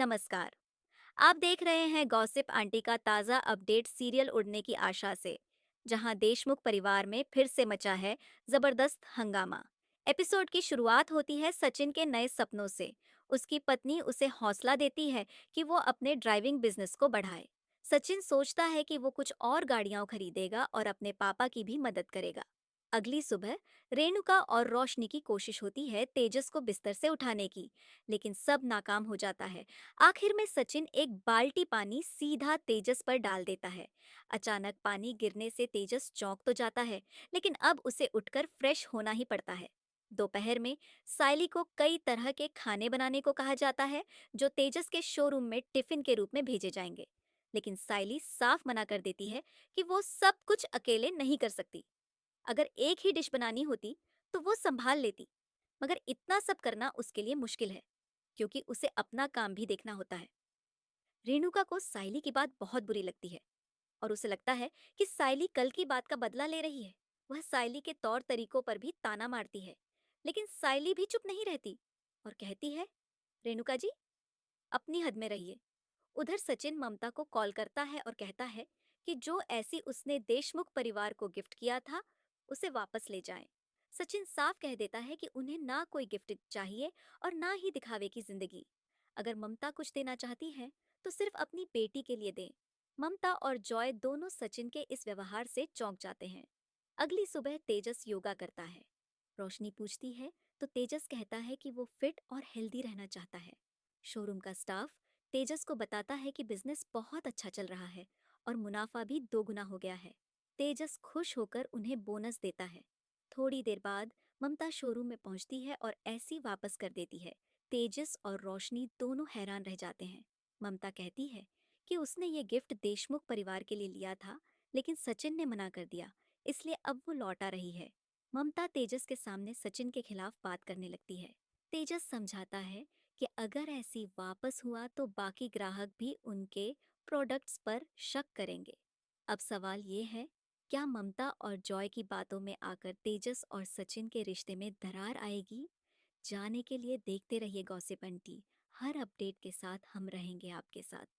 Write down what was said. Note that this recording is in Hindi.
नमस्कार। आप देख रहे हैं गॉसिप आंटी का ताज़ा अपडेट सीरियल उड़ने की आशा से, जहां देशमुख परिवार में फिर से मचा है जबरदस्त हंगामा। एपिसोड की शुरुआत होती है सचिन के नए सपनों से। उसकी पत्नी उसे हौसला देती है कि वो अपने ड्राइविंग बिजनेस को बढ़ाए। सचिन सोचता है कि वो कुछ और गाड़ियां खरीदेगा और अपने पापा की भी मदद करेगा। अगली सुबह रेणुका और रोशनी की कोशिश होती है तेजस को बिस्तर से उठाने की, लेकिन सब नाकाम हो जाता है। आखिर में सचिन एक बाल्टी पानी सीधा तेजस पर डाल देता है। अचानक पानी गिरने से तेजस चौंक तो जाता है, लेकिन अब उसे उठकर फ्रेश होना ही पड़ता है। दोपहर में सायली को कई तरह के खाने बनाने को कहा जाता है, जो तेजस के शोरूम में टिफिन के रूप में भेजे जाएंगे। लेकिन सायली साफ मना कर देती है कि वो सब कुछ अकेले नहीं कर सकती। अगर एक ही डिश बनानी होती तो वो संभाल लेती, मगर इतना सब करना उसके लिए मुश्किल है, क्योंकि उसे अपना काम भी देखना होता है। रेणुका को सायली की बात बहुत बुरी लगती है और उसे लगता है कि सायली कल की बात का बदला ले रही है। वह सायली के तौर तरीकों पर भी ताना मारती है, लेकिन सायली भी चुप नहीं रहती और कहती है, रेणुका जी, अपनी हद में रहिए। उधर सचिन ममता को कॉल करता है और कहता है कि जो ऐसी उसने देशमुख परिवार को गिफ्ट किया था, उसे वापस ले जाएं। सचिन साफ कह देता है कि उन्हें ना कोई गिफ्ट चाहिए और ना ही दिखावे की जिंदगी। अगर ममता कुछ देना चाहती है तो सिर्फ अपनी बेटी के लिए दें। ममता और जॉय दोनों सचिन के इस व्यवहार से चौंक जाते हैं। अगली सुबह तेजस योगा करता है। रोशनी पूछती है तो तेजस कहता है कि वो फिट और हेल्दी रहना चाहता है। शोरूम का स्टाफ तेजस को बताता है कि बिजनेस बहुत अच्छा चल रहा है और मुनाफा भी दोगुना हो गया है। तेजस खुश होकर उन्हें बोनस देता है। थोड़ी देर बाद ममता शोरूम में पहुंचती है और ऐसी वापस कर देती है। तेजस और रोशनी दोनों हैरान रह जाते हैं। ममता कहती है कि उसने ये गिफ्ट देशमुख परिवार के लिए लिया था, लेकिन सचिन ने मना कर दिया, इसलिए अब वो लौटा रही है। ममता तेजस के सामने सचिन के खिलाफ बात करने लगती है। तेजस समझाता है कि अगर ऐसी वापस हुआ तो बाकी ग्राहक भी उनके प्रोडक्ट्स पर शक करेंगे। अब सवाल ये है, क्या ममता और जॉय की बातों में आकर तेजस और सचिन के रिश्ते में दरार आएगी? जाने के लिए देखते रहिए गॉसिप आंटी। हर अपडेट के साथ हम रहेंगे आपके साथ।